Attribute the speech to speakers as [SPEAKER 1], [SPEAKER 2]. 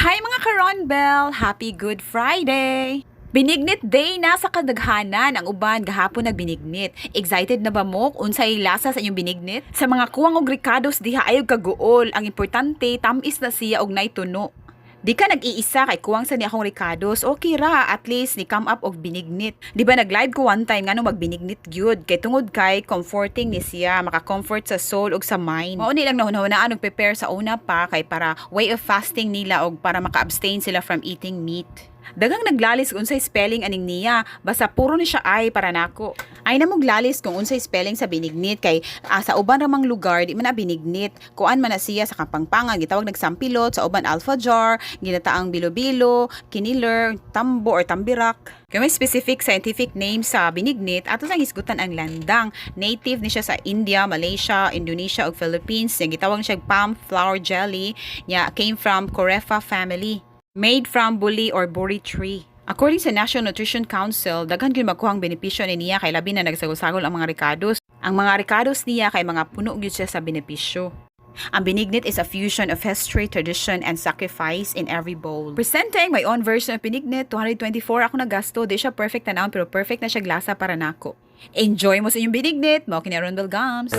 [SPEAKER 1] Hi mga Karon Bell! Happy Good Friday! Binignit day na sa kadaghanan ang uban gahapon nagbinignit. Excited na ba mo kung unsay lasa sa inyong binignit? Sa mga kuwang og ricados diha ayog kaguol, ang importante tamis na siya og nay tuno. Di ka nag-iisa kay kuwang sa ni akong ricados, okay ra, at least ni come up og binignit. Di ba nag-live ko one time nga nung magbinignit gyud kay tungod kay comforting ni siya, maka-comfort sa soul ug sa mind. Mao ni lang nahunahunaan og prepare sa una pa kay para way of fasting nila og para maka-abstain sila from eating meat. Dagang naglalis kung unsay spelling aning niya, basta puro ni siya ay para nako. Ay namog lalis kung unsay spelling sa binignit kay sa uban ramang lugar di man na binignit. Kuan man na siya sa Kapampangan gitawag nagsampilot, sa uban alpha jar, ginataang bilo-bilo, kiniler, tambo or tambirak. Kay may specific scientific name sa binignit ato sang isgutan ang landang. Native ni siya sa India, Malaysia, Indonesia ug Philippines. Nga gitawag siya palm flower jelly, nya came from Corepa family. Made from buli or buri tree. According sa National Nutrition Council, daghan gyud makuhang benepisyo ni niya kay labi na nagsagol-sagol ang mga ricados. Ang mga ricados niya kay mga puno gyud siya sa benepisyo. Ang binignit is a fusion of history, tradition, and sacrifice in every bowl. Presenting my own version of binignit, 224 ako nagasto. Di siya perfect na naon pero perfect na siya glasa para nako. Enjoy mo sa inyong binignit. Mao kini Ronbel Gums.